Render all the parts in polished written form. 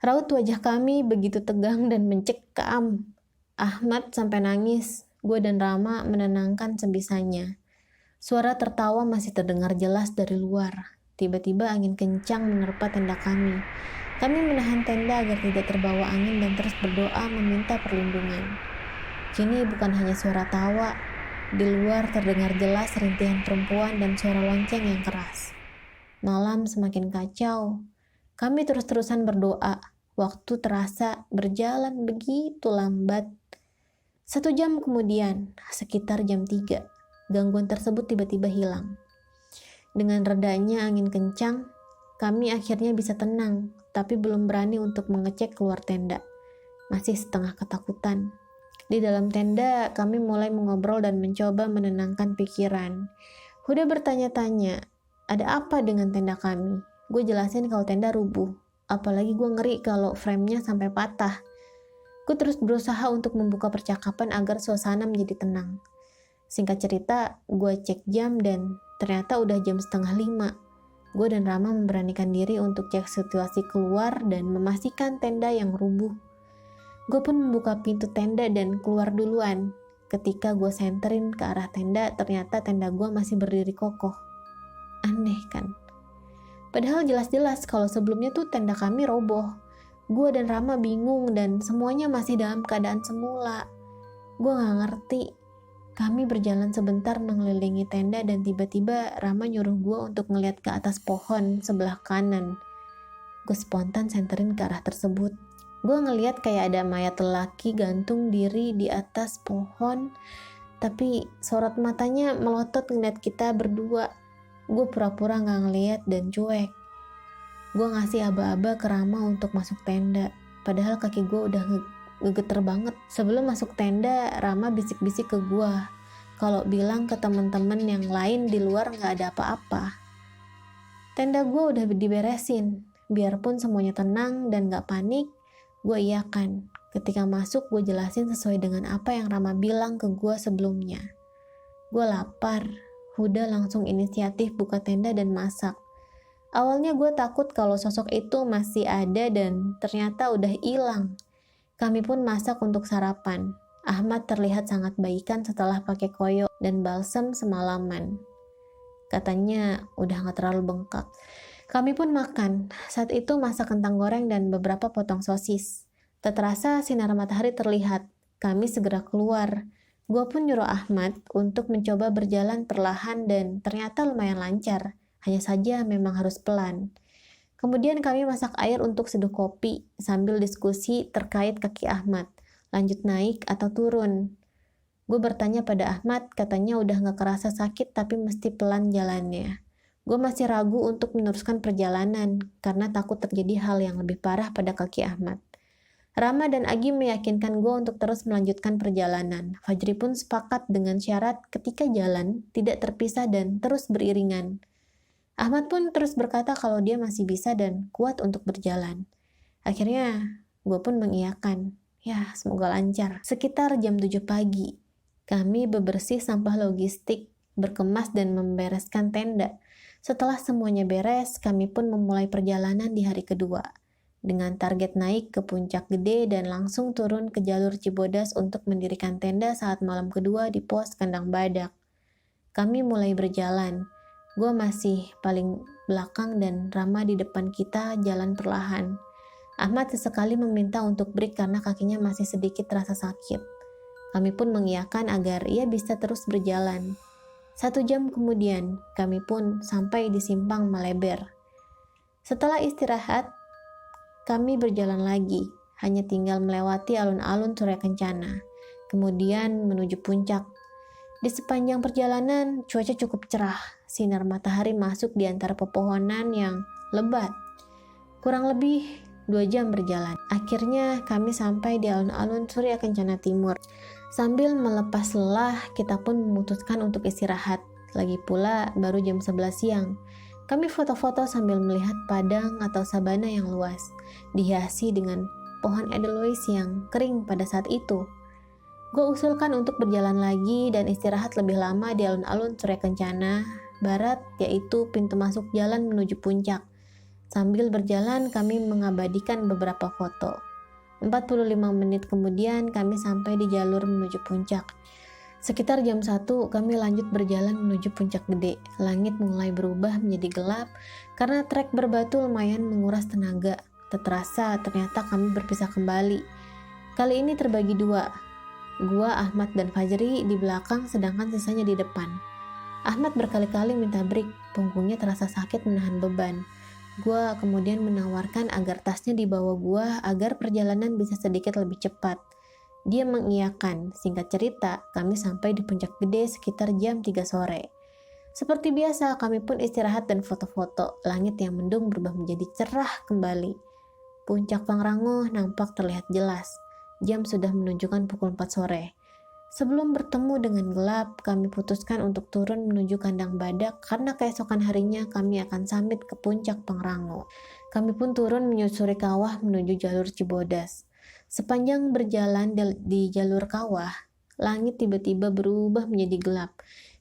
Raut wajah kami begitu tegang dan mencekam. Ahmad sampai nangis. Gue dan Rama menenangkan sebisanya. Suara tertawa masih terdengar jelas dari luar. Tiba-tiba angin kencang menerpa tenda kami. Kami menahan tenda agar tidak terbawa angin dan terus berdoa meminta perlindungan. Kini bukan hanya suara tawa. Di luar terdengar jelas rintihan perempuan dan suara lonceng yang keras. Malam semakin kacau. Kami terus-terusan berdoa. Waktu terasa berjalan begitu lambat. 1 jam kemudian, sekitar jam 3, gangguan tersebut tiba-tiba hilang. Dengan redanya angin kencang, kami akhirnya bisa tenang, tapi belum berani untuk mengecek keluar tenda. Masih setengah ketakutan. Di dalam tenda, kami mulai mengobrol dan mencoba menenangkan pikiran. Huda bertanya-tanya, ada apa dengan tenda kami? Gue jelasin kalau tenda rubuh. Apalagi gue ngeri kalau frame-nya sampai patah. Gue terus berusaha untuk membuka percakapan agar suasana menjadi tenang. Singkat cerita, gue cek jam dan ternyata udah jam 4:30. Gue dan Rama memberanikan diri untuk cek situasi keluar dan memastikan tenda yang rubuh. Gue pun membuka pintu tenda dan keluar duluan. Ketika gue senterin ke arah tenda, ternyata tenda gue masih berdiri kokoh. Aneh kan? Padahal jelas-jelas kalau sebelumnya tuh tenda kami roboh. Gue dan Rama bingung dan semuanya masih dalam keadaan semula. Gue gak ngerti. Kami berjalan sebentar mengelilingi tenda dan tiba-tiba Rama nyuruh gue untuk ngeliat ke atas pohon sebelah kanan. Gue spontan senterin ke arah tersebut. Gue ngeliat kayak ada mayat lelaki gantung diri di atas pohon, tapi sorot matanya melotot ngeliat kita berdua. Gue pura-pura gak ngeliat dan cuek. Gue ngasih aba-aba ke Rama untuk masuk tenda, padahal kaki gue udah ngegeter banget. Sebelum masuk tenda, Rama bisik-bisik ke gue kalau bilang ke teman-teman yang lain di luar gak ada apa-apa. Tenda gue udah diberesin, biarpun semuanya tenang dan gak panik, gue iyakan. Ketika masuk, gue jelasin sesuai dengan apa yang Rama bilang ke gue sebelumnya. Gue lapar. Huda langsung inisiatif buka tenda dan masak. Awalnya gue takut kalau sosok itu masih ada dan ternyata udah hilang. Kami pun masak untuk sarapan. Ahmad terlihat sangat baikan setelah pakai koyo dan balsem semalaman. Katanya udah gak terlalu bengkak. Kami pun makan. Saat itu masak kentang goreng dan beberapa potong sosis. Tak terasa sinar matahari terlihat. Kami segera keluar. Gue pun nyuruh Ahmad untuk mencoba berjalan perlahan dan ternyata lumayan lancar. Hanya saja memang harus pelan. Kemudian kami masak air untuk seduh kopi sambil diskusi terkait kaki Ahmad. Lanjut naik atau turun. Gue bertanya pada Ahmad, katanya udah gak kerasa sakit tapi mesti pelan jalannya. Gue masih ragu untuk meneruskan perjalanan karena takut terjadi hal yang lebih parah pada kaki Ahmad. Rama dan Agi meyakinkan gue untuk terus melanjutkan perjalanan. Fajri pun sepakat dengan syarat ketika jalan tidak terpisah dan terus beriringan. Ahmad pun terus berkata kalau dia masih bisa dan kuat untuk berjalan. Akhirnya, gue pun mengiyakan. Ya, semoga lancar. Sekitar jam 7 pagi, kami bebersih sampah logistik, berkemas dan membereskan tenda. Setelah semuanya beres, kami pun memulai perjalanan di hari kedua. Dengan target naik ke Puncak Gede dan langsung turun ke jalur Cibodas untuk mendirikan tenda saat malam kedua di pos Kandang Badak. Kami mulai berjalan. Gue masih paling belakang dan Rama di depan kita jalan perlahan. Ahmad sesekali meminta untuk break karena kakinya masih sedikit terasa sakit. Kami pun mengiyakan agar ia bisa terus berjalan. 1 jam kemudian, kami pun sampai di Simpang Maleber. Setelah istirahat, kami berjalan lagi, hanya tinggal melewati alun-alun Surya Kencana, kemudian menuju puncak. Di sepanjang perjalanan, cuaca cukup cerah. Sinar matahari masuk di antara pepohonan yang lebat. Kurang lebih 2 jam berjalan. Akhirnya kami sampai di alun-alun Surya Kencana Timur. Sambil melepas lelah, kita pun memutuskan untuk istirahat. Lagi pula baru jam 11 siang. Kami foto-foto sambil melihat padang atau sabana yang luas, dihiasi dengan pohon edelweiss yang kering pada saat itu. Gue usulkan untuk berjalan lagi dan istirahat lebih lama di alun-alun Surya Kencana Barat, yaitu pintu masuk jalan menuju puncak. Sambil berjalan kami mengabadikan beberapa foto. 45 menit kemudian kami sampai di jalur menuju puncak. Sekitar jam 1 kami lanjut berjalan menuju puncak gede. Langit mulai berubah menjadi gelap karena trek berbatu lumayan menguras tenaga. Tak terasa ternyata kami berpisah kembali. Kali ini terbagi dua. Gua, Ahmad, dan Fajri di belakang sedangkan sisanya di depan. Ahmad berkali-kali minta break, punggungnya terasa sakit menahan beban. Gua kemudian menawarkan agar tasnya dibawa gua agar perjalanan bisa sedikit lebih cepat. Dia mengiyakan. Singkat cerita, kami sampai di puncak gede sekitar jam 3 sore. Seperti biasa, kami pun istirahat dan foto-foto. Langit yang mendung berubah menjadi cerah kembali. Puncak Pangrango nampak terlihat jelas. Jam sudah menunjukkan pukul 4 sore. Sebelum bertemu dengan gelap, kami putuskan untuk turun menuju kandang badak karena keesokan harinya kami akan summit ke puncak Pangrango. Kami pun turun menyusuri kawah menuju jalur Cibodas. Sepanjang berjalan di jalur kawah, langit tiba-tiba berubah menjadi gelap.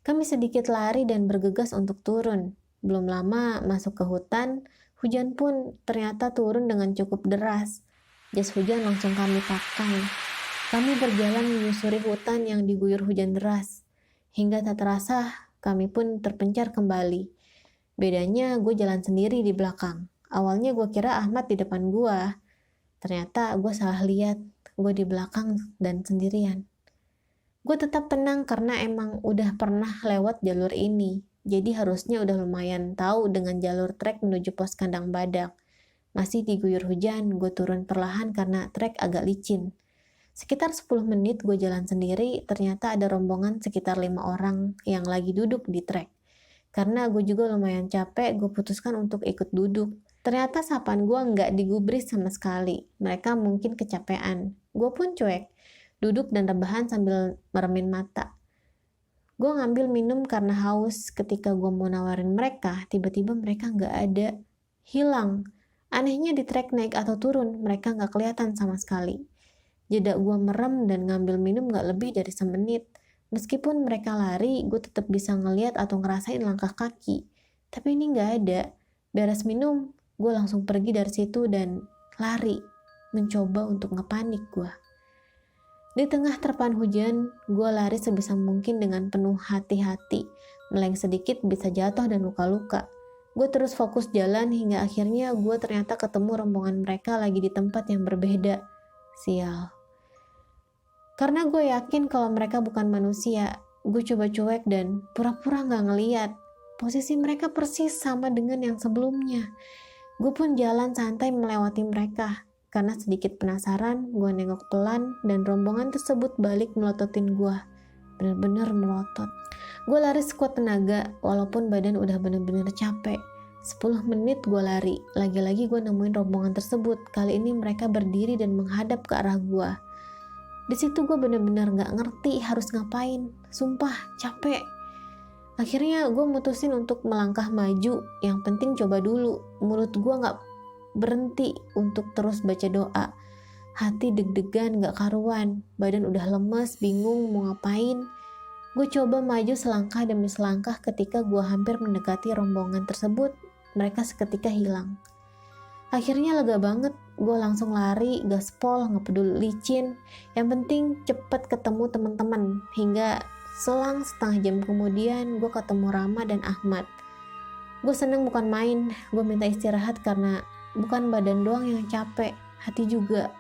Kami sedikit lari dan bergegas untuk turun. Belum lama masuk ke hutan, hujan pun ternyata turun dengan cukup deras. Jas hujan langsung kami pakai. Kami berjalan menyusuri hutan yang diguyur hujan deras. Hingga tak terasa, kami pun terpencar kembali. Bedanya gue jalan sendiri di belakang. Awalnya gue kira Ahmad di depan gue. Ternyata gue salah lihat. Gue di belakang dan sendirian. Gue tetap tenang karena emang udah pernah lewat jalur ini. Jadi harusnya udah lumayan tahu dengan jalur trek menuju pos kandang badak. Masih diguyur hujan, gue turun perlahan karena trek agak licin. Sekitar 10 menit gue jalan sendiri, ternyata ada rombongan sekitar 5 orang yang lagi duduk di trek. Karena gue juga lumayan capek, gue putuskan untuk ikut duduk. Ternyata sapaan gue nggak digubris sama sekali. Mereka mungkin kecapean. Gue pun cuek, duduk dan rebahan sambil meremin mata. Gue ngambil minum karena haus. Ketika gue mau nawarin mereka, tiba-tiba mereka nggak ada. Hilang. Anehnya di trek naik atau turun, mereka nggak kelihatan sama sekali. Jeda gue merem dan ngambil minum gak lebih dari semenit. Meskipun mereka lari, gue tetap bisa ngeliat atau ngerasain langkah kaki. Tapi ini gak ada. Beres minum, gue langsung pergi dari situ dan lari. Mencoba untuk ngepanik gue. Di tengah terpaan hujan, gue lari sebisa mungkin dengan penuh hati-hati. Meleng sedikit bisa jatuh dan luka-luka. Gue terus fokus jalan hingga akhirnya gue ternyata ketemu rombongan mereka lagi di tempat yang berbeda. Sial. Karena gue yakin kalau mereka bukan manusia, gue coba cuek dan pura-pura gak ngeliat. Posisi mereka persis sama dengan yang sebelumnya. Gue pun jalan santai melewati mereka. Karena sedikit penasaran, gue nengok pelan dan rombongan tersebut balik melototin gue. Bener-bener melotot. Gue lari sekuat tenaga, walaupun badan udah bener-bener capek. 10 menit gue lari. Lagi-lagi gue nemuin rombongan tersebut. Kali ini mereka berdiri dan menghadap ke arah gue. Di situ gue bener-bener gak ngerti harus ngapain. Sumpah, capek. Akhirnya gue mutusin untuk melangkah maju. Yang penting coba dulu. Mulut gue gak berhenti untuk terus baca doa. Hati deg-degan gak karuan. Badan udah lemes, bingung mau ngapain. Gue coba maju selangkah demi selangkah. Ketika gue hampir mendekati rombongan tersebut, mereka seketika hilang. Akhirnya lega banget, gue langsung lari, gaspol, gak peduli licin. Yang penting cepet ketemu teman-teman. Hingga selang setengah jam kemudian, gue ketemu Rama dan Ahmad. Gue seneng bukan main, gue minta istirahat karena bukan badan doang yang capek, hati juga.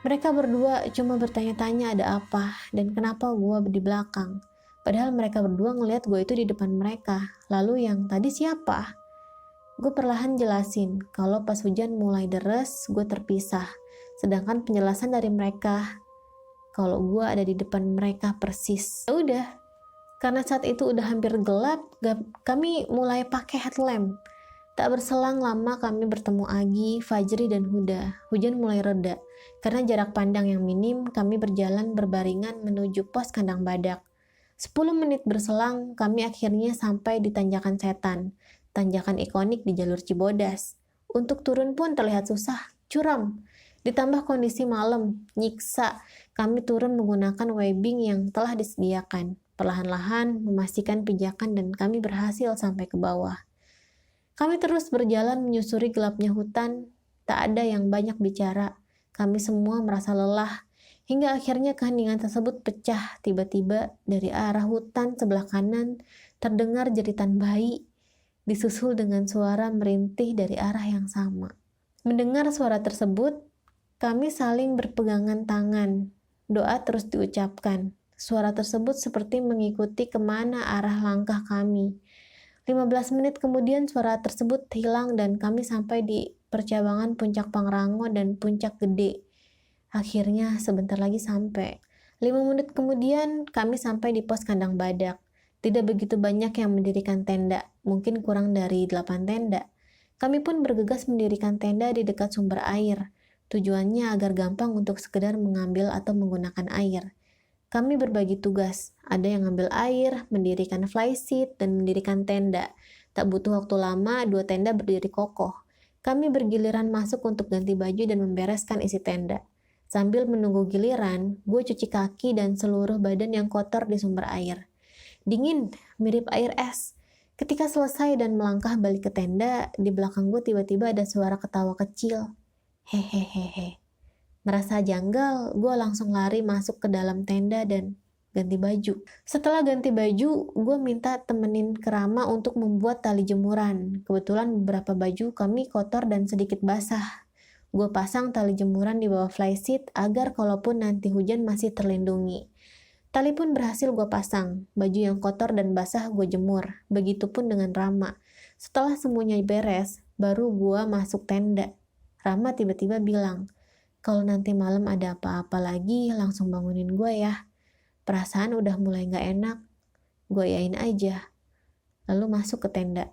Mereka berdua cuma bertanya-tanya ada apa dan kenapa gue di belakang. Padahal mereka berdua ngeliat gue itu di depan mereka. Lalu yang tadi siapa? Gue perlahan jelasin kalau pas hujan mulai deres, gue terpisah. Sedangkan penjelasan dari mereka kalau gue ada di depan mereka persis. Ya udah, karena saat itu udah hampir gelap, kami mulai pakai headlamp. Tak berselang lama kami bertemu Agi, Fajri, dan Huda. Hujan mulai reda. Karena jarak pandang yang minim, kami berjalan berbaringan menuju pos kandang badak. 10 menit berselang, kami akhirnya sampai di Tanjakan Setan. Tanjakan ikonik di jalur Cibodas. Untuk turun pun terlihat susah, curam. Ditambah kondisi malam, nyiksa. Kami turun menggunakan webbing yang telah disediakan. Perlahan-lahan memastikan pijakan dan kami berhasil sampai ke bawah. Kami terus berjalan menyusuri gelapnya hutan, tak ada yang banyak bicara. Kami semua merasa lelah, hingga akhirnya keheningan tersebut pecah. Tiba-tiba dari arah hutan sebelah kanan terdengar jeritan bayi, disusul dengan suara merintih dari arah yang sama. Mendengar suara tersebut, kami saling berpegangan tangan. Doa terus diucapkan. Suara tersebut seperti mengikuti kemana arah langkah kami. 15 menit kemudian suara tersebut hilang dan kami sampai di percabangan Puncak Pangrango dan Puncak Gede. Akhirnya sebentar lagi sampai. 5 menit kemudian kami sampai di pos kandang badak. Tidak begitu banyak yang mendirikan tenda, mungkin kurang dari 8 tenda. Kami pun bergegas mendirikan tenda di dekat sumber air. Tujuannya agar gampang untuk sekedar mengambil atau menggunakan air. Kami berbagi tugas, ada yang ngambil air, mendirikan flyseat, dan mendirikan tenda. Tak butuh waktu lama, 2 tenda berdiri kokoh. Kami bergiliran masuk untuk ganti baju dan membereskan isi tenda. Sambil menunggu giliran, gue cuci kaki dan seluruh badan yang kotor di sumber air. Dingin, mirip air es. Ketika selesai dan melangkah balik ke tenda, di belakang gue tiba-tiba ada suara ketawa kecil. Hehehehe. Merasa janggal, gue langsung lari masuk ke dalam tenda dan ganti baju. Setelah ganti baju, gue minta temenin ke Rama untuk membuat tali jemuran. Kebetulan beberapa baju kami kotor dan sedikit basah. Gue pasang tali jemuran di bawah flyseat agar kalaupun nanti hujan masih terlindungi. Tali pun berhasil gue pasang. Baju yang kotor dan basah gue jemur. Begitupun dengan Rama. Setelah semuanya beres, baru gue masuk tenda. Rama tiba-tiba bilang, "Kalau nanti malam ada apa-apa lagi, langsung bangunin gue ya. Perasaan udah mulai gak enak." Gue yain aja. Lalu masuk ke tenda.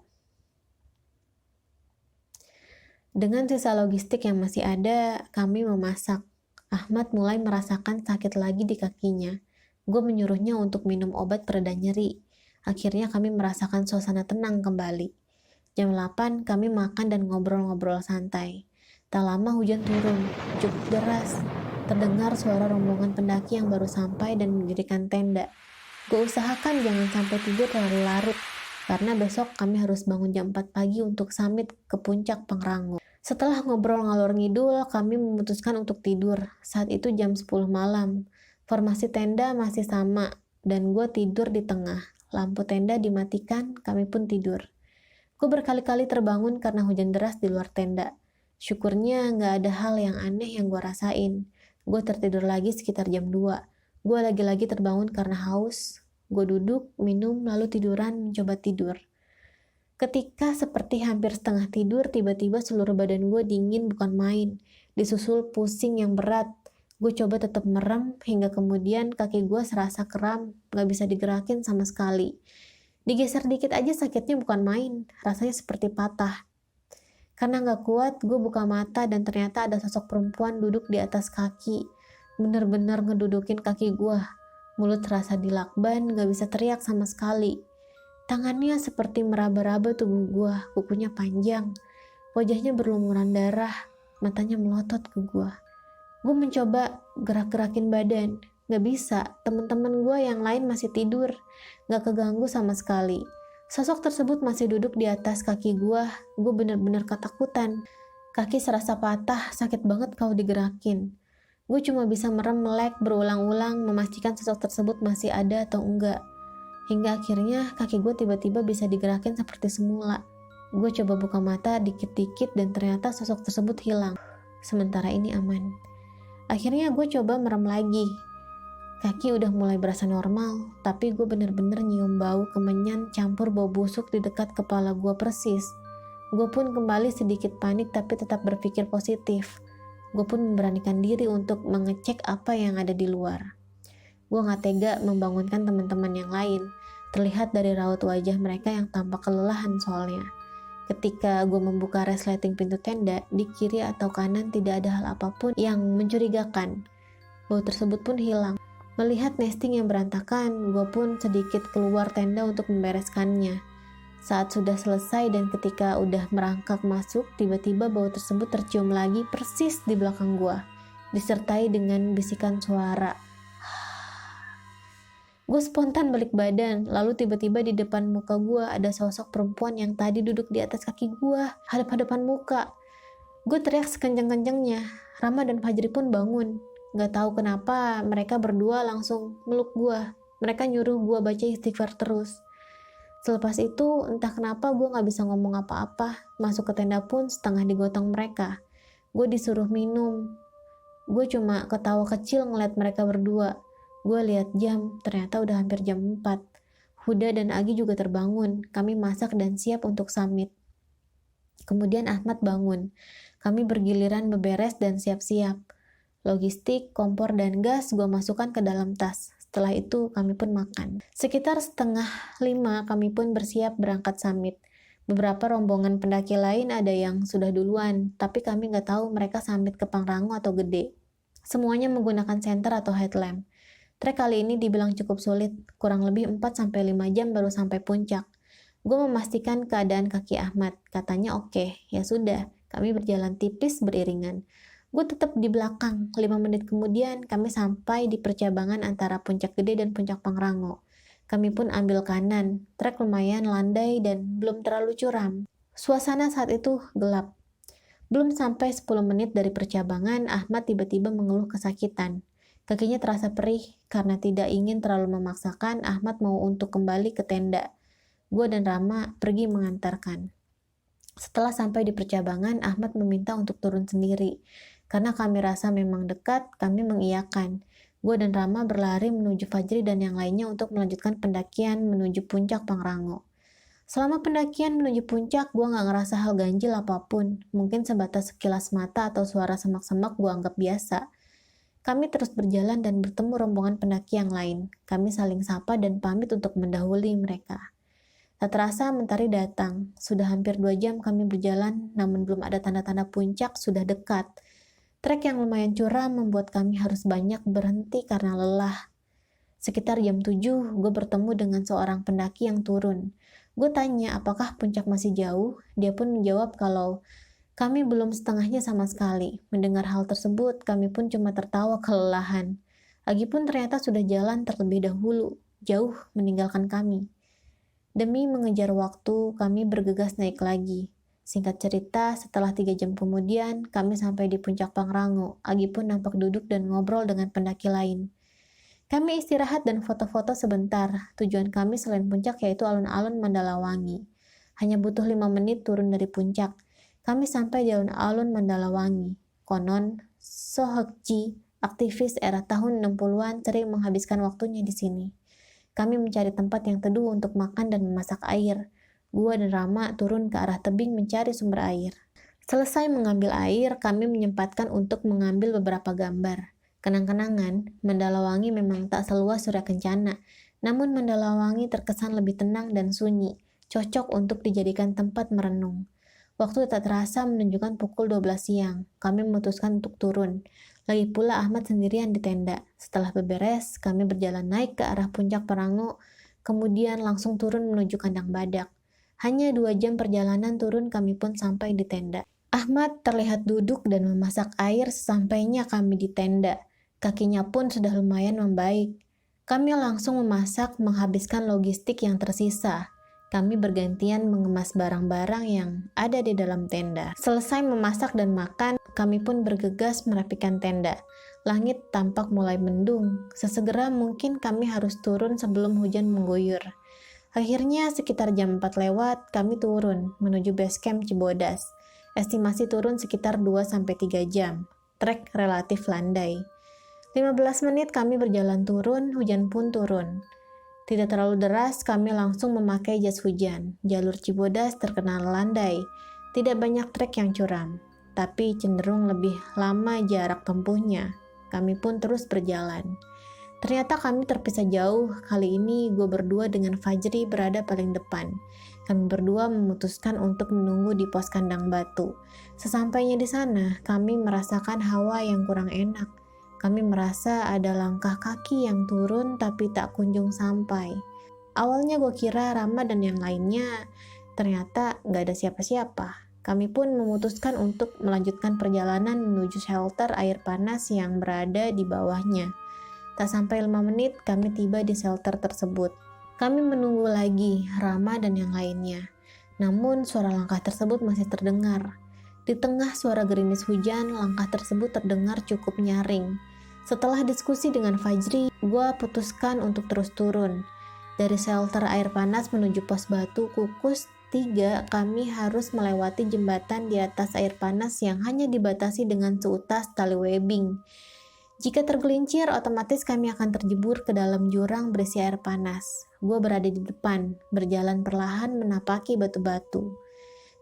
Dengan sisa logistik yang masih ada, kami memasak. Ahmad mulai merasakan sakit lagi di kakinya. Gue menyuruhnya untuk minum obat pereda nyeri. Akhirnya kami merasakan suasana tenang kembali. Jam 8 kami makan dan ngobrol-ngobrol santai. Tak lama hujan turun, cukup deras. Terdengar suara rombongan pendaki yang baru sampai dan mendirikan tenda. Gue usahakan jangan sampai tidur terlalu larut, karena besok kami harus bangun jam 4 pagi untuk summit ke Puncak Pangrango. Setelah ngobrol ngalor ngidul, kami memutuskan untuk tidur. Saat itu jam 10 malam. Formasi tenda masih sama, dan gue tidur di tengah. Lampu tenda dimatikan, kami pun tidur. Gue berkali-kali terbangun karena hujan deras di luar tenda. Syukurnya nggak ada hal yang aneh yang gue rasain. Gue tertidur lagi sekitar jam 2. Gue lagi-lagi terbangun karena haus. Gue duduk, minum, lalu tiduran, mencoba tidur. Ketika seperti hampir setengah tidur, tiba-tiba seluruh badan gue dingin bukan main. Disusul pusing yang berat. Gue coba tetap merem, hingga kemudian kaki gue serasa kram, gak bisa digerakin sama sekali. Digeser dikit aja sakitnya bukan main, rasanya seperti patah. Karena gak kuat, gue buka mata dan ternyata ada sosok perempuan duduk di atas kaki. Bener-bener ngedudukin kaki gue. Mulut terasa dilakban, gak bisa teriak sama sekali. Tangannya seperti meraba-raba tubuh gue, kukunya panjang. Wajahnya berlumuran darah, matanya melotot ke gue. Gue mencoba gerak-gerakin badan, gak bisa. Teman-teman gue yang lain masih tidur, gak keganggu sama sekali. Sosok tersebut masih duduk di atas kaki gue benar-benar ketakutan. Kaki serasa patah, sakit banget kalau digerakin. Gue cuma bisa merem melek berulang-ulang memastikan sosok tersebut masih ada atau enggak. Hingga akhirnya kaki gue tiba-tiba bisa digerakin seperti semula. Gue coba buka mata dikit-dikit dan ternyata sosok tersebut hilang. Sementara ini aman. Akhirnya gue coba merem lagi. Kaki udah mulai berasa normal, tapi gue bener-bener nyium bau kemenyan campur bau busuk di dekat kepala gue persis. Gue pun kembali sedikit panik tapi tetap berpikir positif. Gue pun memberanikan diri untuk mengecek apa yang ada di luar. Gue gak tega membangunkan teman-teman yang lain. Terlihat dari raut wajah mereka yang tampak kelelahan soalnya. Ketika gue membuka resleting pintu tenda, di kiri atau kanan tidak ada hal apapun yang mencurigakan. Bau tersebut pun hilang. Melihat nesting yang berantakan, gue pun sedikit keluar tenda untuk membereskannya. Saat sudah selesai dan ketika udah merangkak masuk, tiba-tiba bau tersebut tercium lagi persis di belakang gue, disertai dengan bisikan suara. Gue spontan balik badan, lalu tiba-tiba di depan muka gue ada sosok perempuan yang tadi duduk di atas kaki gue, hadap-hadapan muka. Gue teriak sekencang-kencangnya. Rama dan Fajri pun bangun. Gak tahu kenapa mereka berdua langsung meluk gue. Mereka nyuruh gue baca istighfar terus. Selepas itu, entah kenapa gue gak bisa ngomong apa-apa. Masuk ke tenda pun setengah digotong mereka. Gue disuruh minum. Gue cuma ketawa kecil ngeliat mereka berdua. Gue lihat jam, ternyata udah hampir jam 4. Huda dan Agi juga terbangun. Kami masak dan siap untuk summit. Kemudian Ahmad bangun. Kami bergiliran beberes dan siap-siap. Logistik, kompor, dan gas gue masukkan ke dalam tas. Setelah itu kami pun makan. Sekitar 4:30 kami pun bersiap berangkat summit. Beberapa rombongan pendaki lain ada yang sudah duluan, tapi kami nggak tahu mereka summit ke Pangrango atau Gede. Semuanya menggunakan senter atau headlamp. Trek kali ini dibilang cukup sulit, kurang lebih 4-5 jam baru sampai puncak. Gue memastikan keadaan kaki Ahmad, katanya oke, ya sudah, kami berjalan tipis beriringan. Gue tetap di belakang, 5 menit kemudian kami sampai di percabangan antara Puncak Gede dan Puncak Pangrango. Kami pun ambil kanan, trek lumayan landai dan belum terlalu curam. Suasana saat itu gelap. Belum sampai 10 menit dari percabangan, Ahmad tiba-tiba mengeluh kesakitan. Kakinya terasa perih, karena tidak ingin terlalu memaksakan, Ahmad mau untuk kembali ke tenda. Gue dan Rama pergi mengantarkan. Setelah sampai di percabangan, Ahmad meminta untuk turun sendiri. Karena kami rasa memang dekat, kami mengiyakan. Gue dan Rama berlari menuju Fajri dan yang lainnya untuk melanjutkan pendakian menuju puncak Pangrango. Selama pendakian menuju puncak, gue gak ngerasa hal ganjil apapun. Mungkin sebatas sekilas mata atau suara semak-semak gue anggap biasa. Kami terus berjalan dan bertemu rombongan pendaki yang lain. Kami saling sapa dan pamit untuk mendahului mereka. Tak terasa mentari datang. Sudah hampir 2 jam kami berjalan, namun belum ada tanda-tanda puncak sudah dekat. Trek yang lumayan curam membuat kami harus banyak berhenti karena lelah. Sekitar jam 7, gue bertemu dengan seorang pendaki yang turun. Gue tanya apakah puncak masih jauh. Dia pun menjawab kalau kami belum setengahnya sama sekali. Mendengar hal tersebut, kami pun cuma tertawa kelelahan. Agi pun ternyata sudah jalan terlebih dahulu, jauh meninggalkan kami. Demi mengejar waktu, kami bergegas naik lagi. Singkat cerita, setelah 3 jam kemudian, kami sampai di puncak Pangrango. Agi pun nampak duduk dan ngobrol dengan pendaki lain. Kami istirahat dan foto-foto sebentar. Tujuan kami selain puncak yaitu alun-alun Mandalawangi. Hanya butuh 5 menit turun dari puncak. Kami sampai di alun-alun Mandalawangi. Konon, Sohokji, aktivis era tahun 60-an sering menghabiskan waktunya di sini. Kami mencari tempat yang teduh untuk makan dan memasak air. Gua dan Rama turun ke arah tebing mencari sumber air. Selesai mengambil air, kami menyempatkan untuk mengambil beberapa gambar. Kenang-kenangan, Mandalawangi memang tak seluas Surya Kencana, namun Mandalawangi terkesan lebih tenang dan sunyi, cocok untuk dijadikan tempat merenung. Waktu tak terasa menunjukkan pukul 12 siang. Kami memutuskan untuk turun. Lagi pula Ahmad sendirian di tenda. Setelah beberes, kami berjalan naik ke arah puncak Pangrango, kemudian langsung turun menuju kandang badak. Hanya 2 jam perjalanan turun kami pun sampai di tenda. Ahmad terlihat duduk dan memasak air sesampainya kami di tenda. Kakinya pun sudah lumayan membaik. Kami langsung memasak menghabiskan logistik yang tersisa. Kami bergantian mengemas barang-barang yang ada di dalam tenda. Selesai memasak dan makan, kami pun bergegas merapikan tenda. Langit tampak mulai mendung. Sesegera mungkin kami harus turun sebelum hujan mengguyur. Akhirnya sekitar jam 4 lewat, kami turun menuju base camp Cibodas. Estimasi turun sekitar 2-3 jam. Trek relatif landai. 15 menit kami berjalan turun, hujan pun turun. Tidak terlalu deras, kami langsung memakai jas hujan. Jalur Cibodas terkenal landai. Tidak banyak trek yang curam, tapi cenderung lebih lama jarak tempuhnya. Kami pun terus berjalan. Ternyata kami terpisah jauh. Kali ini gue berdua dengan Fajri berada paling depan. Kami berdua memutuskan untuk menunggu di pos kandang batu. Sesampainya di sana, kami merasakan hawa yang kurang enak. Kami merasa ada langkah kaki yang turun tapi tak kunjung sampai. Awalnya gue kira Rama dan yang lainnya, ternyata gak ada siapa-siapa. Kami pun memutuskan untuk melanjutkan perjalanan menuju shelter air panas yang berada di bawahnya. Tak sampai 5 menit, kami tiba di shelter tersebut. Kami menunggu lagi, Rama dan yang lainnya. Namun, suara langkah tersebut masih terdengar. Di tengah suara gerimis hujan, langkah tersebut terdengar cukup nyaring. Setelah diskusi dengan Fajri, gue putuskan untuk terus turun. Dari shelter air panas menuju pos batu kukus 3, kami harus melewati jembatan di atas air panas yang hanya dibatasi dengan seutas tali webbing. Jika tergelincir, otomatis kami akan terjebur ke dalam jurang berisi air panas. Gue berada di depan, berjalan perlahan menapaki batu-batu.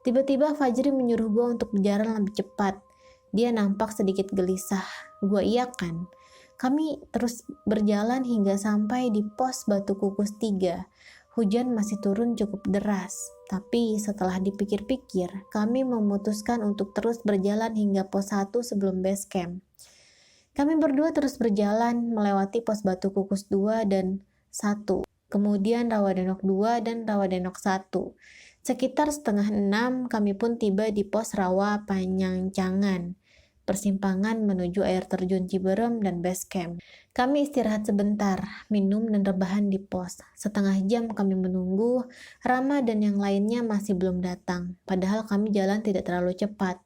Tiba-tiba Fajri menyuruh gue untuk berjalan lebih cepat. Dia nampak sedikit gelisah. Gue iyakan. Kami terus berjalan hingga sampai di pos batu kukus 3. Hujan masih turun cukup deras. Tapi setelah dipikir-pikir, kami memutuskan untuk terus berjalan hingga pos 1 sebelum base camp. Kami berdua terus berjalan melewati pos batu kukus 2 dan 1. Kemudian Rawadenok 2 dan Rawadenok 1. Sekitar setengah 6 kami pun tiba di pos Rawa Panyangcangan, persimpangan menuju air terjun Ciberem dan base camp. Kami istirahat sebentar, minum dan rebahan di pos. Setengah jam kami menunggu, Rama dan yang lainnya masih belum datang, padahal kami jalan tidak terlalu cepat.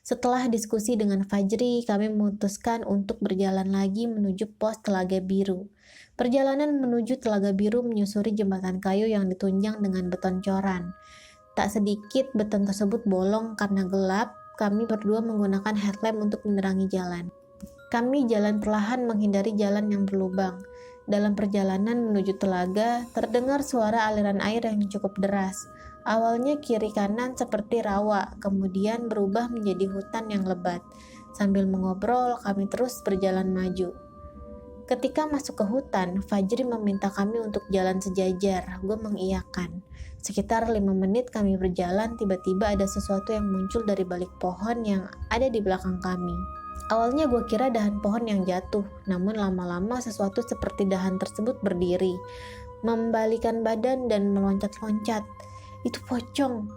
Setelah diskusi dengan Fajri, kami memutuskan untuk berjalan lagi menuju pos Telaga Biru. Perjalanan menuju Telaga Biru menyusuri jembatan kayu yang ditunjang dengan beton coran. Tak sedikit beton tersebut bolong karena gelap. Kami berdua menggunakan headlamp untuk menerangi jalan. Kami jalan perlahan menghindari jalan yang berlubang. Dalam perjalanan menuju telaga, terdengar suara aliran air yang cukup deras. Awalnya kiri kanan seperti rawa, kemudian berubah menjadi hutan yang lebat. Sambil mengobrol, kami terus berjalan maju. Ketika masuk ke hutan, Fajri meminta kami untuk jalan sejajar. Gue mengiyakan. Sekitar 5 menit kami berjalan, tiba-tiba ada sesuatu yang muncul dari balik pohon yang ada di belakang kami. Awalnya gue kira dahan pohon yang jatuh, namun lama-lama sesuatu seperti dahan tersebut berdiri, membalikan badan dan meloncat-loncat. Itu pocong.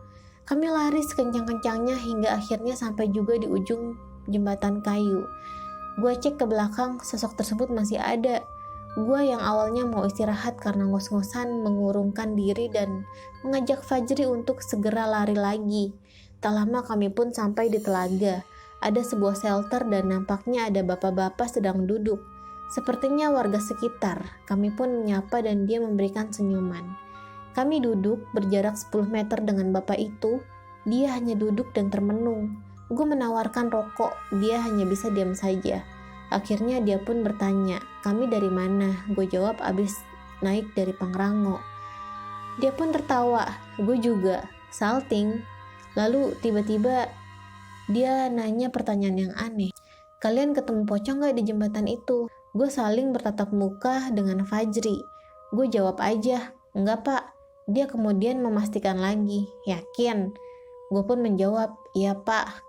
Kami lari sekencang-kencangnya hingga akhirnya sampai juga di ujung jembatan kayu. Gue cek ke belakang, sosok tersebut masih ada. Gue yang awalnya mau istirahat karena ngos-ngosan mengurungkan diri dan mengajak Fajri untuk segera lari lagi. Tak lama kami pun sampai di telaga. Ada sebuah shelter dan nampaknya ada bapak-bapak sedang duduk. Sepertinya warga sekitar. Kami pun menyapa dan dia memberikan senyuman. Kami duduk berjarak 10 meter dengan bapak itu. Dia hanya duduk dan termenung. Gue menawarkan rokok, dia hanya bisa diam saja. Akhirnya dia pun bertanya, kami dari mana? Gue jawab abis naik dari Pangrango. Dia pun tertawa, gue juga, salting. Lalu tiba-tiba dia nanya pertanyaan yang aneh. Kalian ketemu pocong gak di jembatan itu? Gue saling bertatap muka dengan Fajri. Gue jawab aja, enggak pak. Dia kemudian memastikan lagi, yakin? Gue pun menjawab, iya pak.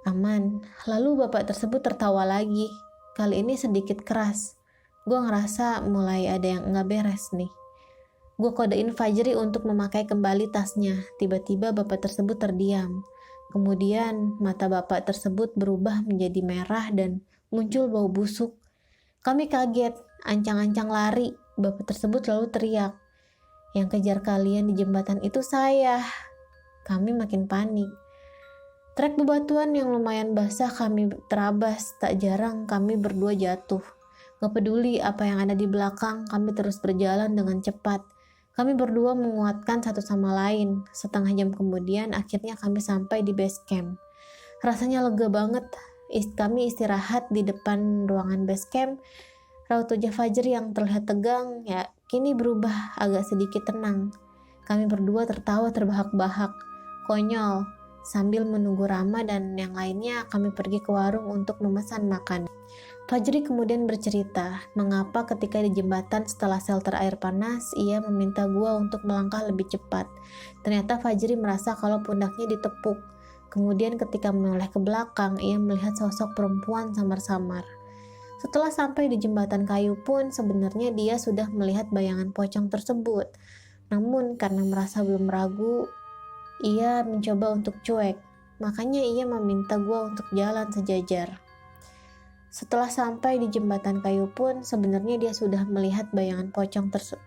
Aman. Lalu bapak tersebut tertawa lagi. Kali ini sedikit keras. Gue ngerasa mulai ada yang nggak beres nih. Gue kodein Fajri untuk memakai kembali tasnya. Tiba-tiba bapak tersebut terdiam. Kemudian mata bapak tersebut berubah menjadi merah dan muncul bau busuk. Kami kaget, ancang-ancang lari. Bapak tersebut lalu teriak, yang kejar kalian di jembatan itu saya. Kami makin panik. Trek bebatuan yang lumayan basah kami terabas, tak jarang kami berdua jatuh. Gak peduli apa yang ada di belakang, kami terus berjalan dengan cepat. Kami berdua menguatkan satu sama lain. Setengah jam kemudian, akhirnya kami sampai di base camp. Rasanya lega banget. Kami istirahat di depan ruangan base camp. Raut wajah Fajri yang terlihat tegang, ya kini berubah agak sedikit tenang. Kami berdua tertawa terbahak-bahak. Konyol. Sambil menunggu Rama dan yang lainnya, kami pergi ke warung untuk memesan makan. Fajri kemudian bercerita, mengapa ketika di jembatan setelah shelter air panas, ia meminta gua untuk melangkah lebih cepat. Ternyata Fajri merasa kalau pundaknya ditepuk. Kemudian ketika menoleh ke belakang, ia melihat sosok perempuan samar-samar. Setelah sampai di jembatan kayu pun, sebenarnya dia sudah melihat bayangan pocong tersebut. Namun karena merasa belum ragu, ia mencoba untuk cuek, makanya ia meminta gue untuk jalan sejajar. Setelah sampai di jembatan kayu pun, sebenarnya dia sudah melihat bayangan pocong tersebut.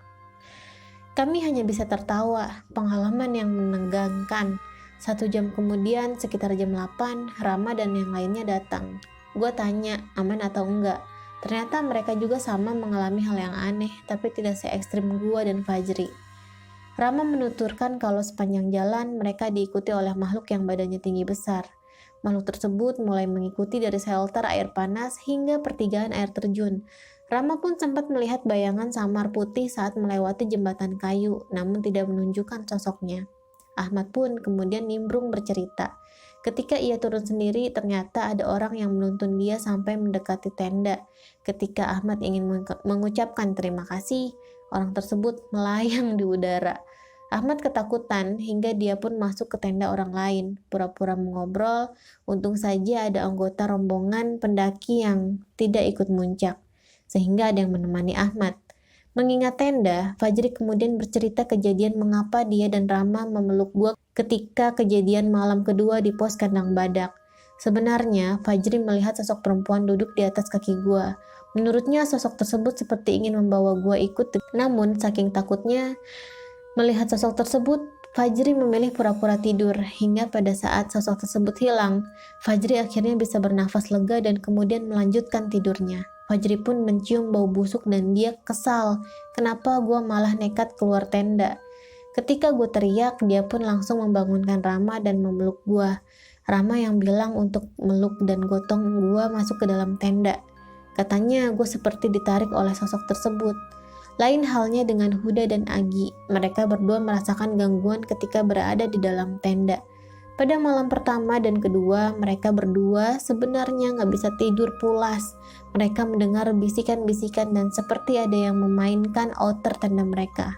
Kami hanya bisa tertawa, pengalaman yang menegangkan. 1 jam kemudian, sekitar jam 8, Rama dan yang lainnya datang. Gue tanya, aman atau enggak? Ternyata mereka juga sama mengalami hal yang aneh, tapi tidak se-ekstrim gue dan Fajri. Rama menuturkan kalau sepanjang jalan mereka diikuti oleh makhluk yang badannya tinggi besar. Makhluk tersebut mulai mengikuti dari shelter air panas hingga pertigaan air terjun. Rama pun sempat melihat bayangan samar putih saat melewati jembatan kayu, namun tidak menunjukkan sosoknya. Ahmad pun kemudian nimbrung bercerita. Ketika ia turun sendiri, ternyata ada orang yang menuntun dia sampai mendekati tenda. Ketika Ahmad ingin mengucapkan terima kasih, orang tersebut melayang di udara. Ahmad ketakutan hingga dia pun masuk ke tenda orang lain, pura-pura mengobrol. Untung saja ada anggota rombongan pendaki yang tidak ikut muncak, sehingga ada yang menemani Ahmad. Mengingat tenda, Fajri kemudian bercerita kejadian mengapa dia dan Rama memeluk gua ketika kejadian malam kedua di pos kandang badak. Sebenarnya, Fajri melihat sosok perempuan duduk di atas kaki gua. Menurutnya sosok tersebut seperti ingin membawa gua ikut, namun saking takutnya melihat sosok tersebut, Fajri memilih pura-pura tidur, hingga pada saat sosok tersebut hilang, Fajri akhirnya bisa bernafas lega dan kemudian melanjutkan tidurnya. Fajri pun mencium bau busuk dan dia kesal, kenapa gue malah nekat keluar tenda. Ketika gue teriak, dia pun langsung membangunkan Rama dan memeluk gue. Rama yang bilang untuk meluk dan gotong gue masuk ke dalam tenda. Katanya gue seperti ditarik oleh sosok tersebut. Lain halnya dengan Huda dan Agi, mereka berdua merasakan gangguan ketika berada di dalam tenda. Pada malam pertama dan kedua, mereka berdua sebenarnya nggak bisa tidur pulas. Mereka mendengar bisikan-bisikan dan seperti ada yang memainkan outer tenda mereka.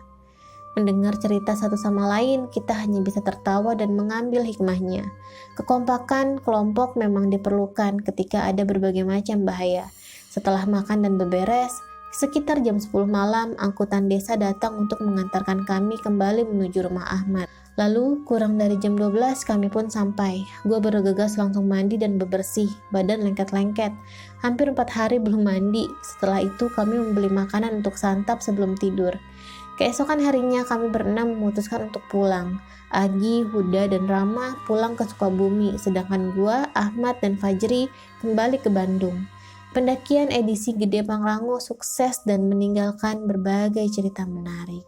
Mendengar cerita satu sama lain, kita hanya bisa tertawa dan mengambil hikmahnya. Kekompakan kelompok memang diperlukan ketika ada berbagai macam bahaya. Setelah makan dan beberes, sekitar jam 10 malam, angkutan desa datang untuk mengantarkan kami kembali menuju rumah Ahmad. Lalu, kurang dari jam 12 kami pun sampai. Gue bergegas langsung mandi dan bebersih, badan lengket-lengket. Hampir 4 hari belum mandi. Setelah itu kami membeli makanan untuk santap sebelum tidur. Keesokan harinya kami berenam memutuskan untuk pulang. Agi, Huda, dan Rama pulang ke Sukabumi, sedangkan gue, Ahmad, dan Fajri kembali ke Bandung. Pendakian edisi Gede Pangrango sukses dan meninggalkan berbagai cerita menarik.